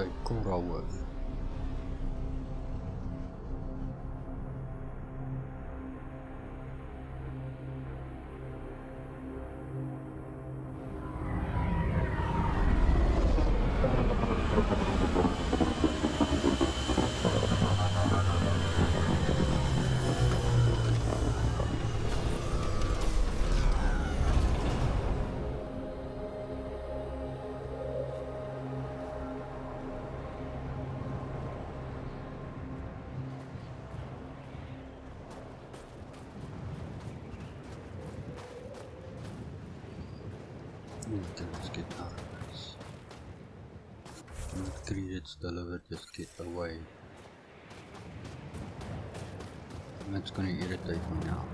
tai korauwe. Okay, let's get out of this. Not credits delivered, just get away. That's gonna irritate me now.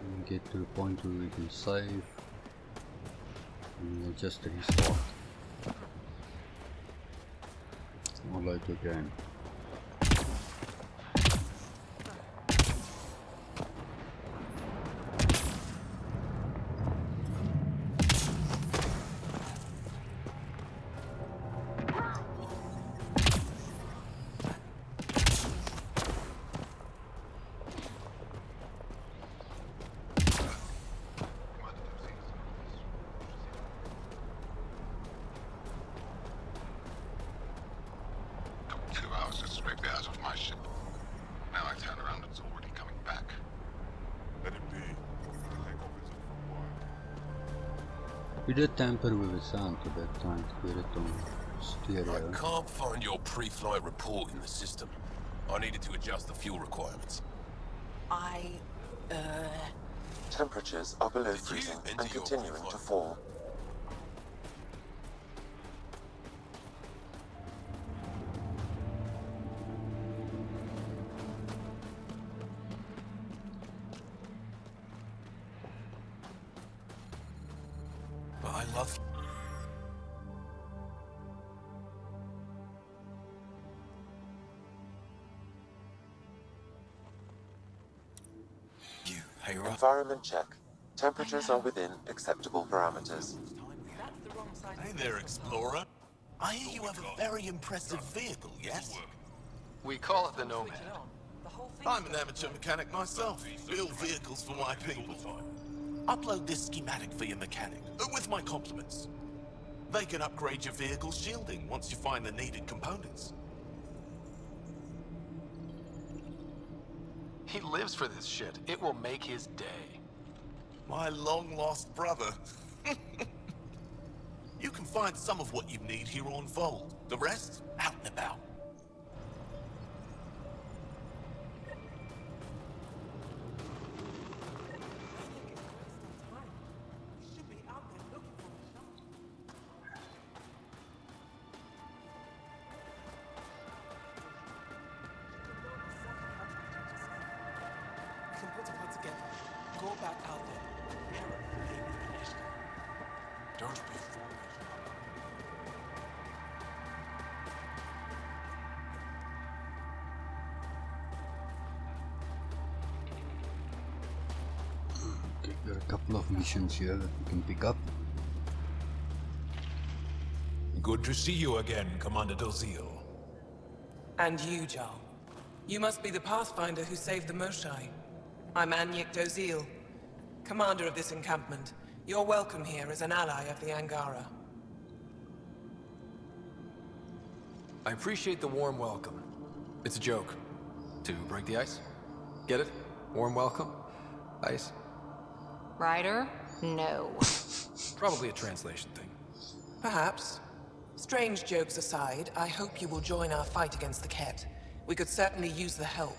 And get to the point where we can save. And we'll just restart. Or load the game. We did tamper with the sound at that time to get it on stereo. I can't find your pre-flight report in the system. I needed to adjust the fuel requirements. Temperatures are below freezing and continuing to fall. But I love... You, Hera? Environment check. Temperatures are within acceptable parameters. Hey there, Explorer. I hear you have a very impressive vehicle, yes? We call it the Nomad. I'm an amateur mechanic myself. Build vehicles for my people. Upload this schematic for your mechanic, with my compliments. They can upgrade your vehicle's shielding once you find the needed components. He lives for this shit. It will make his day. My long-lost brother. You can find some of what you need here on Voeld. The rest, out and about. Don't be foolish. Okay, there are a couple of missions here that we can pick up. Good to see you again, Commander Dozil. And you, Jarl. You must be the Pathfinder who saved the Moshai. I'm Anyek Dozil, commander of this encampment. You're welcome here as an ally of the Angara. I appreciate the warm welcome. It's a joke. To break the ice? Get it? Warm welcome? Ice? Ryder? No. Probably a translation thing. Perhaps. Strange jokes aside, I hope you will join our fight against the Ket. We could certainly use the help.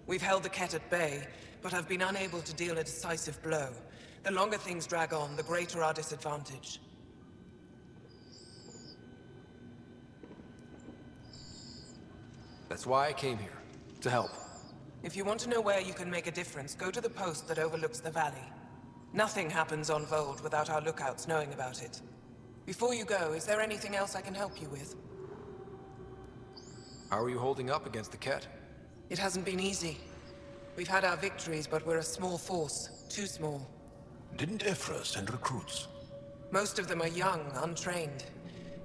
We've held the Ket at bay, but have been unable to deal a decisive blow. The longer things drag on, the greater our disadvantage. That's why I came here. To help. If you want to know where you can make a difference, go to the post that overlooks the valley. Nothing happens on Voeld without our lookouts knowing about it. Before you go, is there anything else I can help you with? How are you holding up against the Ket? It hasn't been easy. We've had our victories, but we're a small force. Too small. Didn't Ephra send recruits? Most of them are young, untrained.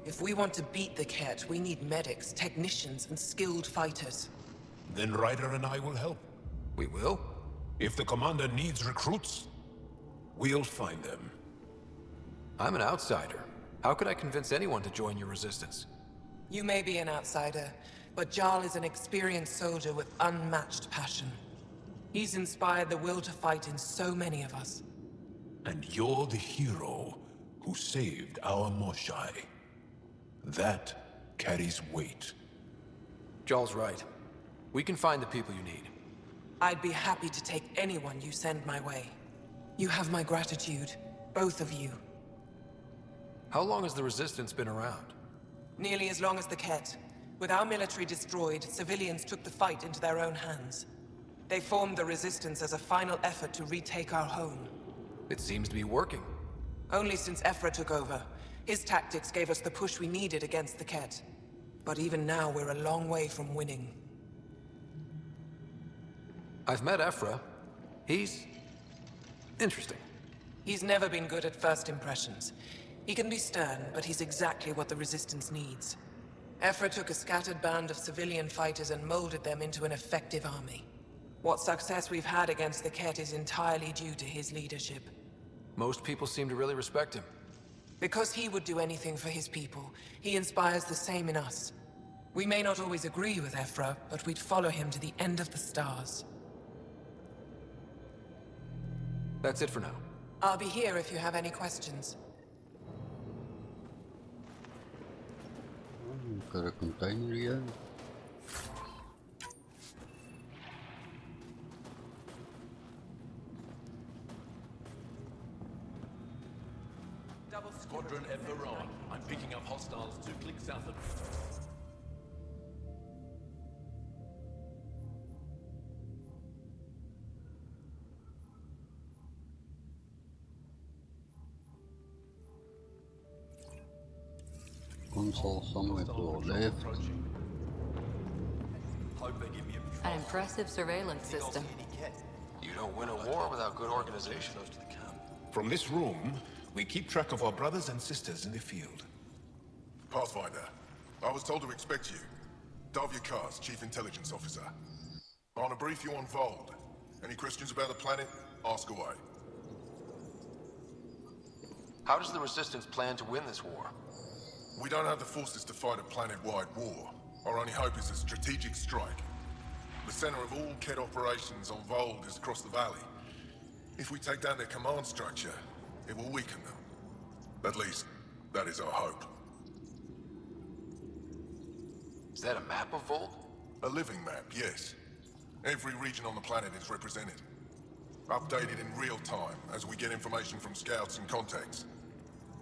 If we want to beat the Ket, we need medics, technicians, and skilled fighters. Then Ryder and I will help. We will? If the commander needs recruits, we'll find them. I'm an outsider. How could I convince anyone to join your resistance? You may be an outsider, but Jarl is an experienced soldier with unmatched passion. He's inspired the will to fight in so many of us. And you're the hero who saved our Moshai. That carries weight. Jarl's right. We can find the people you need. I'd be happy to take anyone you send my way. You have my gratitude, both of you. How long has the Resistance been around? Nearly as long as the Ket. With our military destroyed, civilians took the fight into their own hands. They formed the Resistance as a final effort to retake our home. It seems to be working. Only since Ephra took over. His tactics gave us the push we needed against the Ket. But even now, we're a long way from winning. I've met Ephra. He's interesting. He's never been good at first impressions. He can be stern, but he's exactly what the Resistance needs. Ephra took a scattered band of civilian fighters and molded them into an effective army. What success we've had against the Ket is entirely due to his leadership. Most people seem to really respect him. Because he would do anything for his people, he inspires the same in us. We may not always agree with Ephra, but we'd follow him to the end of the stars. That's it for now. I'll be here if you have any questions. Got a container here. Squadron f.u.n. I'm picking up hostiles 2 clicks south of me. Console somewhere to our left. An impressive surveillance system. You don't win a war without good organization. From this room, we keep track of our brothers and sisters in the field. Pathfinder, I was told to expect you. Davia Kars, Chief Intelligence Officer. I want to brief you on Voeld. Any questions about the planet? Ask away. How does the Resistance plan to win this war? We don't have the forces to fight a planet-wide war. Our only hope is a strategic strike. The center of all Ket operations on Voeld is across the valley. If we take down their command structure, it will weaken them. At least, that is our hope. Is that a map of Voeld? A living map, yes. Every region on the planet is represented. Updated in real time as we get information from scouts and contacts.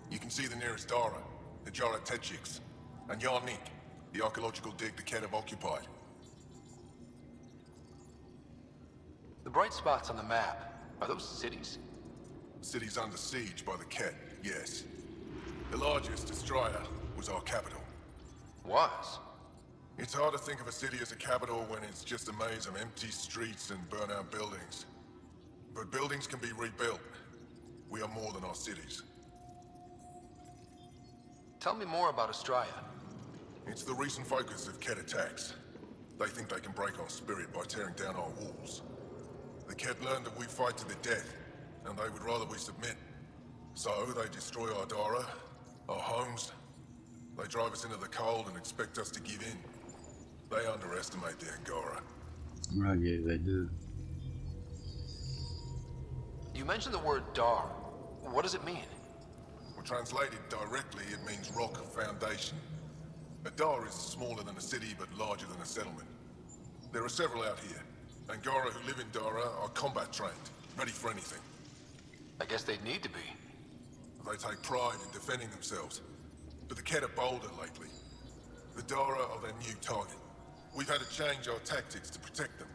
You can see the nearest Dara, the Jara Tetchiks, and Yarnik, the archaeological dig the Ket have occupied. The bright spots on the map, are those cities? Cities under siege by the Ket, yes. The largest, Astraea, was our capital. Was? It's hard to think of a city as a capital when it's just a maze of empty streets and burnt-out buildings. But buildings can be rebuilt. We are more than our cities. Tell me more about Astraea. It's the recent focus of Ket attacks. They think they can break our spirit by tearing down our walls. The Ket learned that we fight to the death, and they would rather we submit. So they destroy our Dara, our homes. They drive us into the cold and expect us to give in. They underestimate the Angora. Right, yeah, they do. You mentioned the word Dar. What does it mean? Well, translated directly, it means rock foundation. A Dar is smaller than a city, but larger than a settlement. There are several out here. Angora who live in Dara are combat trained, ready for anything. I guess they'd need to be. They take pride in defending themselves. But the Ket are bolder lately. The Dara are their new target. We've had to change our tactics to protect them.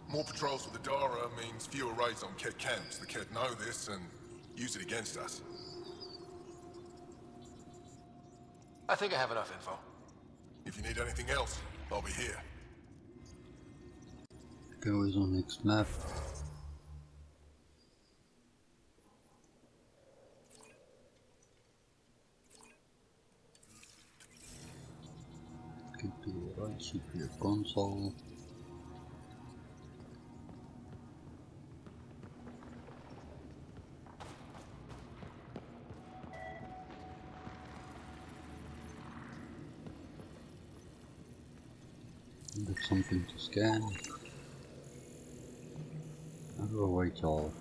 More patrols for the Dara means fewer raids on Ket camps. The Ket know this and use it against us. I think I have enough info. If you need anything else, I'll be here. Go is on next map. Get to the right CPU console. There's something to scan. Oh wait, y'all.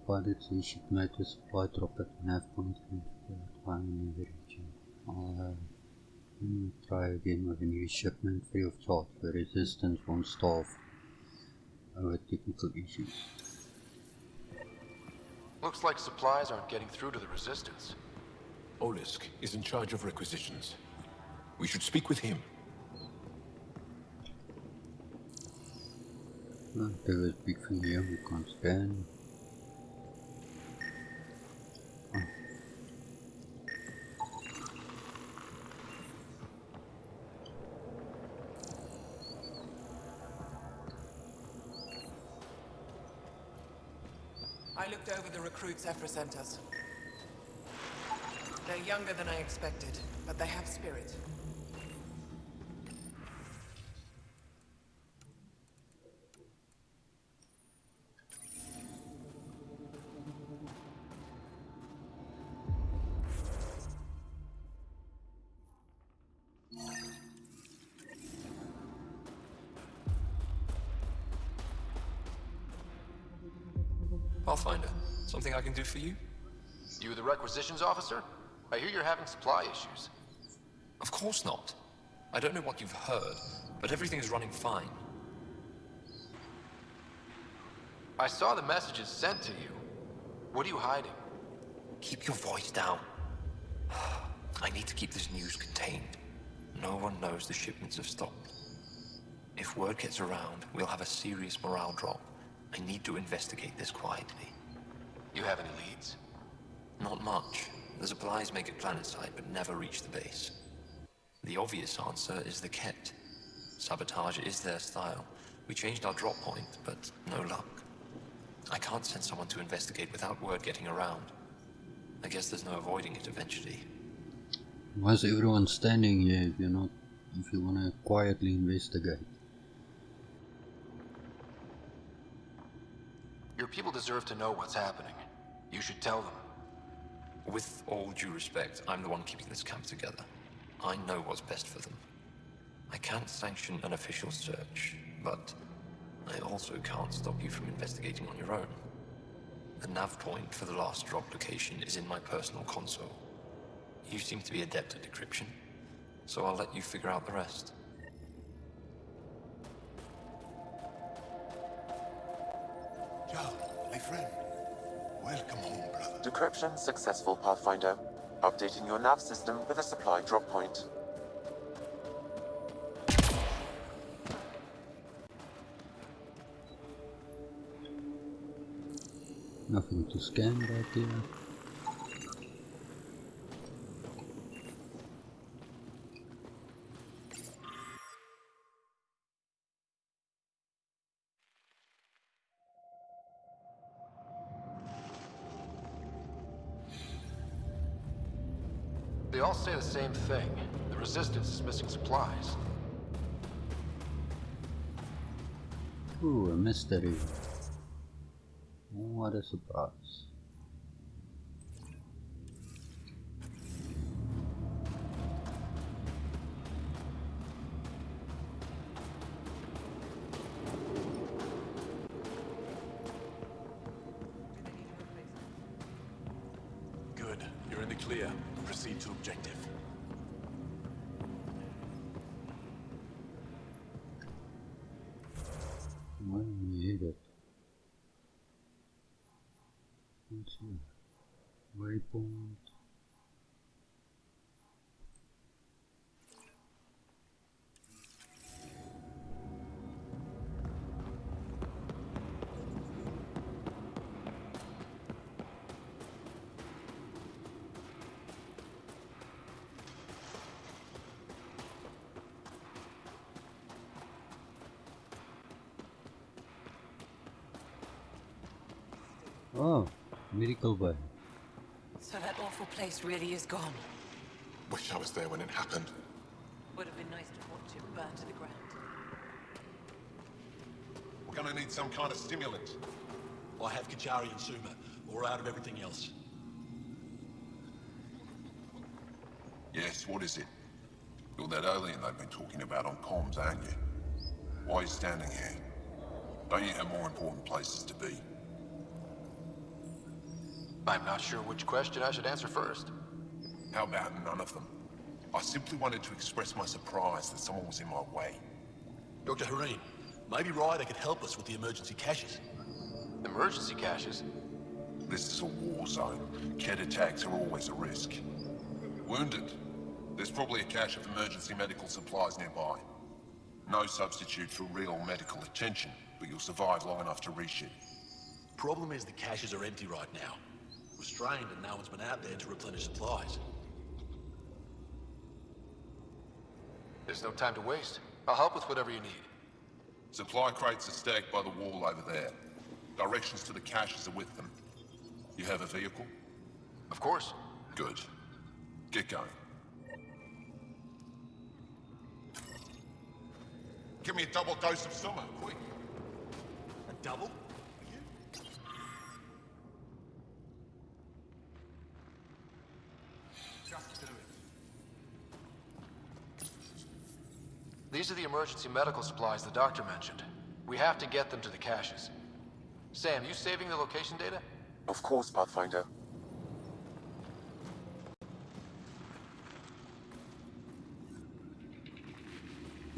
Pilots issued notice supply drop at nav point and time in the region. I'll try again with a new shipment free of charge. The resistance won't starve over technical issues. Looks like supplies aren't getting through to the Resistance. Olisk is in charge of requisitions. We should speak with him. There is big thing here, we can't scan. I looked over the recruits Ephra sent us. They're younger than I expected, but they have spirit. Pathfinder, something I can do for you? You the requisitions officer? I hear you're having supply issues. Of course not. I don't know what you've heard, but everything is running fine. I saw the messages sent to you. What are you hiding? Keep your voice down. I need to keep this news contained. No one knows the shipments have stopped. If word gets around, we'll have a serious morale drop. I need to investigate this quietly. You have any leads? Not much. The supplies make it planetside, but never reach the base. The obvious answer is the Ket. Sabotage is their style. We changed our drop point, but no luck. I can't send someone to investigate without word getting around. I guess there's no avoiding it eventually. Why is everyone standing here if you wanna quietly investigate? Your people deserve to know what's happening. You should tell them. With all due respect, I'm the one keeping this camp together. I know what's best for them. I can't sanction an official search, but I also can't stop you from investigating on your own. The nav point for the last drop location is in my personal console. You seem to be adept at decryption, so I'll let you figure out the rest. Joe, my friend. Welcome home, brother. Decryption successful, Pathfinder. Updating your nav system with a supply drop point. Nothing to scan back here. They all say the same thing. The Resistance is missing supplies. Ooh, a mystery. What a surprise. Good. You're in the clear. Proceed to objective. Well, we hit it. Let's see. Waypoint. Oh, medical bay. So that awful place really is gone. Wish I was there when it happened. Would have been nice to watch it burn to the ground. We're gonna need some kind of stimulant. I have Kachari and Suma, or out of everything else. Yes, what is it? You're that alien they've been talking about on comms, aren't you? Why are you standing here? Don't you have more important places to be? I'm not sure which question I should answer first. How about none of them? I simply wanted to express my surprise that someone was in my way. Dr. Hareen, maybe Ryder could help us with the emergency caches. Emergency caches? This is a war zone. Kett attacks are always a risk. Wounded. There's probably a cache of emergency medical supplies nearby. No substitute for real medical attention, but you'll survive long enough to reshoot. Problem is the caches are empty right now. We're strained and no one's been out there to replenish supplies. There's no time to waste. I'll help with whatever you need. Supply crates are stacked by the wall over there. Directions to the caches are with them. You have a vehicle? Of course. Good. Get going. Give me a double dose of Suma, quick. A double? Just do it. These are the emergency medical supplies the doctor mentioned. We have to get them to the caches. Sam, you saving the location data? Of course, Pathfinder.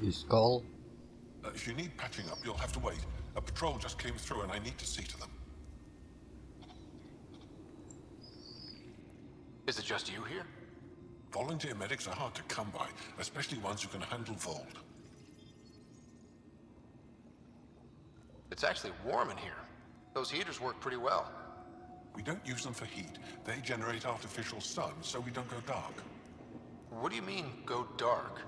His skull. If you need patching up, you'll have to wait. A patrol just came through and I need to see to them. Is it just you here? Volunteer medics are hard to come by, especially ones who can handle Voeld. It's actually warm in here. Those heaters work pretty well. We don't use them for heat. They generate artificial sun, so we don't go dark. What do you mean, go dark?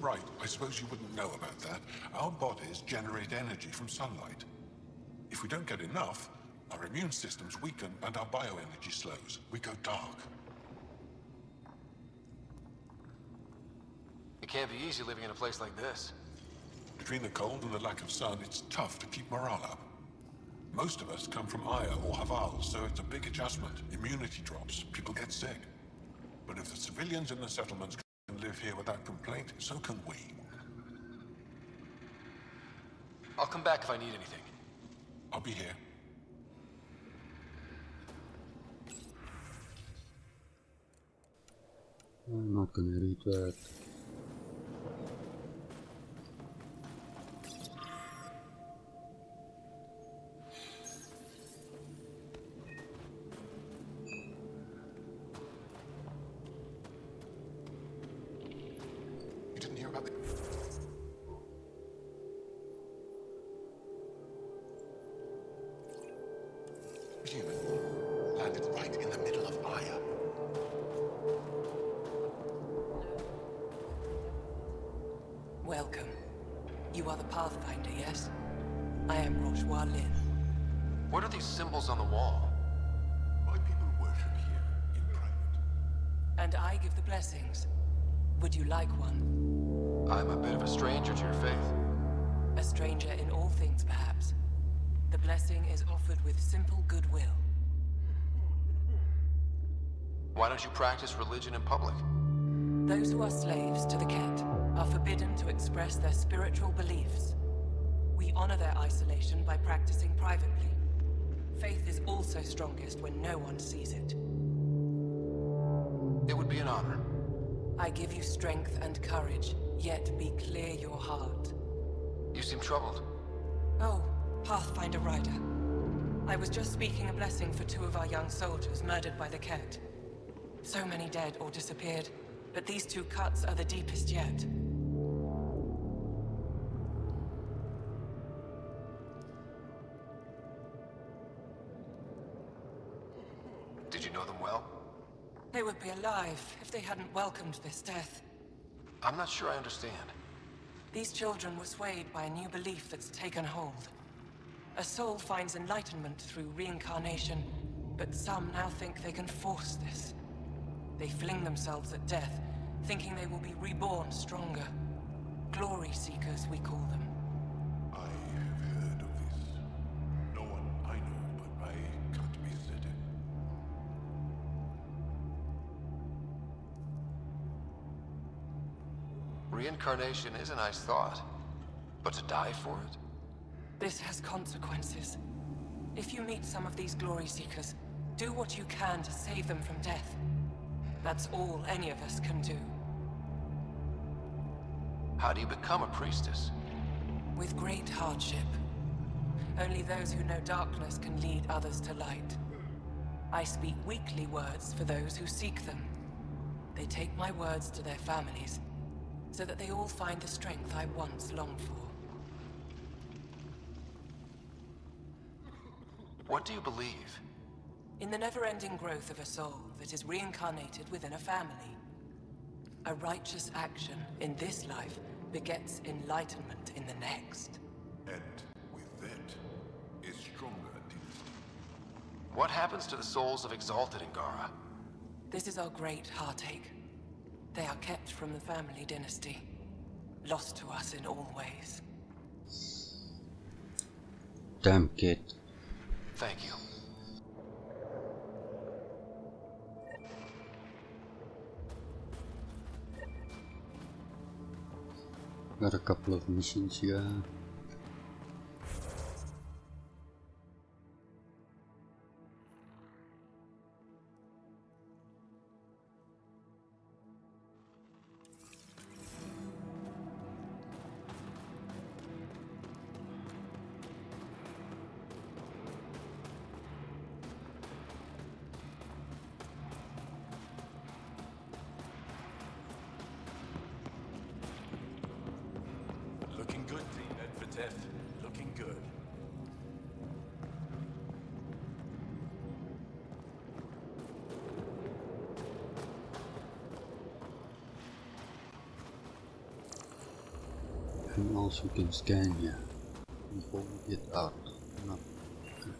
Right, I suppose you wouldn't know about that. Our bodies generate energy from sunlight. If we don't get enough, our immune systems weaken and our bioenergy slows. We go dark. It can't be easy living in a place like this. Between the cold and the lack of sun, it's tough to keep morale up. Most of us come from Aya or Haval, so it's a big adjustment. Immunity drops, people get sick. But if the civilians in the settlements can live here without complaint, so can we. I'll come back if I need anything. I'll be here. I'm not gonna read that. You didn't hear about the... Human landed right in the middle of Aya. Welcome. You are the Pathfinder, yes? I am Rochua Lin. What are these symbols on the wall? My people worship here in private. And I give the blessings. Would you like one? I'm a bit of a stranger to your faith. A stranger in all things, perhaps. The blessing is offered with simple goodwill. Why don't you practice religion in public? Those who are slaves to the Ket are forbidden to express their spiritual beliefs. We honor their isolation by practicing privately. Faith is also strongest when no one sees it. It would be an honor. I give you strength and courage, yet be clear your heart. You seem troubled. Oh, Pathfinder Ryder. I was just speaking a blessing for 2 of our young soldiers murdered by the Ket. So many dead or disappeared, but these 2 cuts are the deepest yet. Did you know them well? They would be alive if they hadn't welcomed this death. I'm not sure I understand. These children were swayed by a new belief that's taken hold. A soul finds enlightenment through reincarnation, but some now think they can force this. They fling themselves at death, thinking they will be reborn stronger. Glory seekers, we call them. I have heard of this. No one I know, but I can't be certain. Reincarnation is a nice thought, but to die for it? This has consequences. If you meet some of these glory seekers, do what you can to save them from death. That's all any of us can do. How do you become a priestess? With great hardship. Only those who know darkness can lead others to light. I speak weekly words for those who seek them. They take my words to their families, so that they all find the strength I once longed for. What do you believe? In the never-ending growth of a soul that is reincarnated within a family. A righteous action in this life begets enlightenment in the next. And with that, a stronger dynasty. What happens to the souls of exalted Angara? This is our great heartache. They are kept from the family dynasty, lost to us in all ways. Damn kid. Thank you. Got a couple of missions here. Looking good, Team Ed for death. Looking good. And also can scan here before we get out. No. Okay.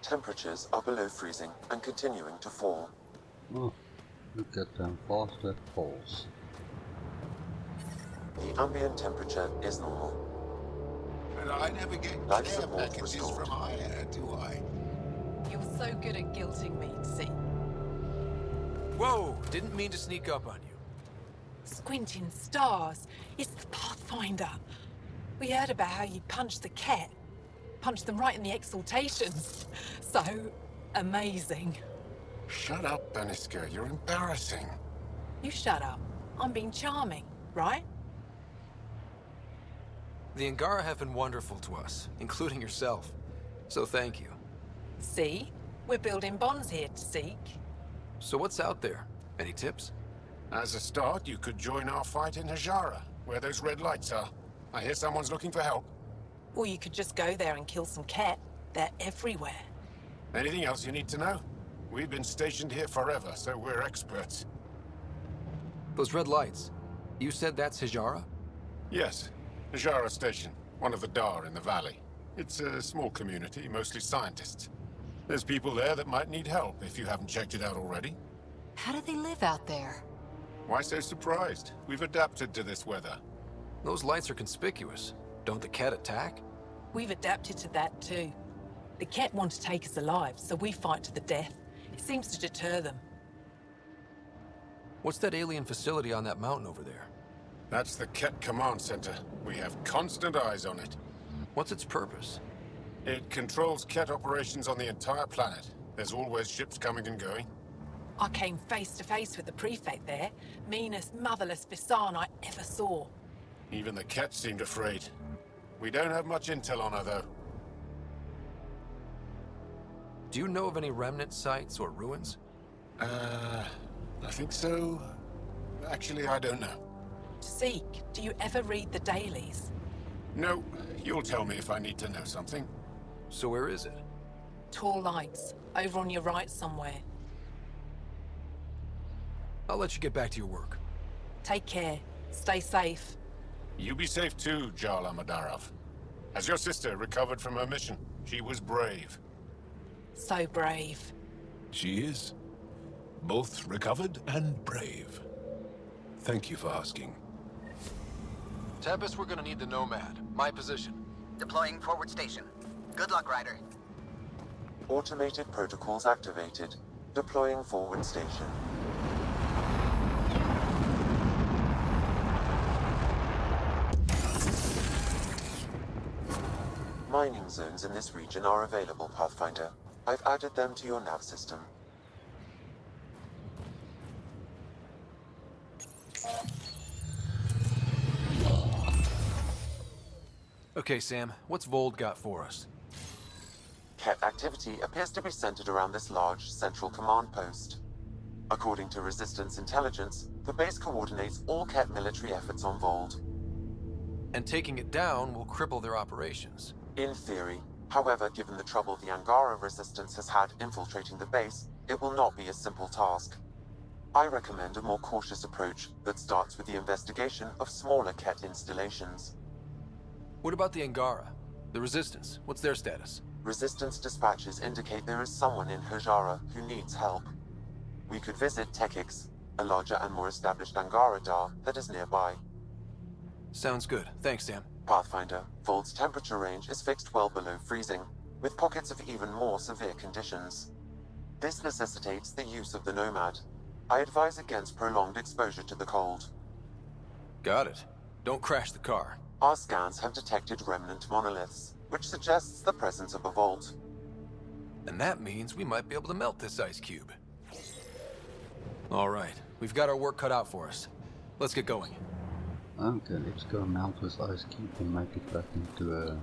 Temperatures are below freezing and continuing to fall. Oh, look at them fast that falls. The ambient temperature is normal. And I never get Life care support packages restored. from Aya, do I? You're so good at guilting me, see? Whoa! Didn't mean to sneak up on you. Squinting stars. It's the Pathfinder. We heard about how you punched the cat. Punched them right in the exaltations. So amazing. Shut up, Baniska. You're embarrassing. You shut up. I'm being charming, right? The Angara have been wonderful to us, including yourself. So thank you. See? We're building bonds here to seek. So what's out there? Any tips? As a start, you could join our fight in Hajara, where those red lights are. I hear someone's looking for help. Or you could just go there and kill some cat. They're everywhere. Anything else you need to know? We've been stationed here forever, so we're experts. Those red lights. You said that's Hijara? Yes, Hajara Station, one of the Dar in the valley. It's a small community, mostly scientists. There's people there that might need help if you haven't checked it out already. How do they live out there? Why so surprised? We've adapted to this weather. Those lights are conspicuous. Don't the cat attack? We've adapted to that too. The cat want to take us alive, so we fight to the death. It seems to deter them. What's that alien facility on that mountain over there? That's the Ket Command Center. We have constant eyes on it. What's its purpose? It controls Ket operations on the entire planet. There's always ships coming and going. I came face to face with the prefect there. Meanest, motherless f.u.n I ever saw. Even the Ket seemed afraid. We don't have much intel on her, though. Do you know of any remnant sites or ruins? I think so. Actually, I don't know. Seek, do you ever read the dailies? No, you'll tell me if I need to know something. So where is it? Tall lights, over on your right somewhere. I'll let you get back to your work. Take care. Stay safe. You be safe too, Jarl Amadarov. Has your sister recovered from her mission? She was brave. So brave. She is. Both recovered and brave. Thank you for asking. Tempest, we're gonna need the Nomad. My position. Deploying forward station. Good luck, Ryder. Automated protocols activated. Deploying forward station. Mining zones in this region are available, Pathfinder. I've added them to your nav system. Okay, Sam, what's Voeld got for us? Ket activity appears to be centered around this large central command post. According to Resistance intelligence, the base coordinates all Ket military efforts on Voeld. And taking it down will cripple their operations. In theory. However, given the trouble the Angara Resistance has had infiltrating the base, it will not be a simple task. I recommend a more cautious approach that starts with the investigation of smaller Ket installations. What about the Angara? The Resistance, what's their status? Resistance dispatches indicate there is someone in Hajara who needs help. We could visit Tekix, a larger and more established Angara Dar that is nearby. Sounds good. Thanks, Sam. Pathfinder, Vold's temperature range is fixed well below freezing, with pockets of even more severe conditions. This necessitates the use of the Nomad. I advise against prolonged exposure to the cold. Got it. Don't crash the car. Our scans have detected remnant monoliths, which suggests the presence of a vault. And that means we might be able to melt this ice cube. All right, we've got our work cut out for us. Let's get going. Okay, let's go melt this ice cube and make it back into a...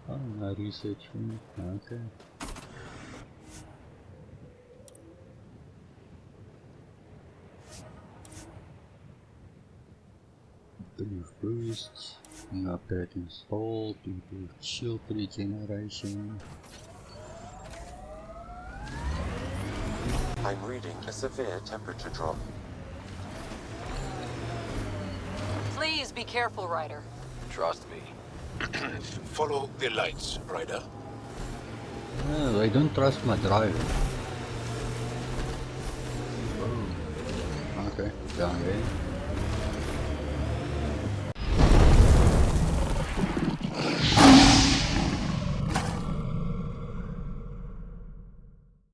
Oh, no research for me. Okay. Improve boosts, new upgrade installed, improved shield regeneration. I'm reading a severe temperature drop. Please be careful, Ryder. Trust me. Follow the lights, Ryder. I don't trust my driving. Oh. Okay, down there.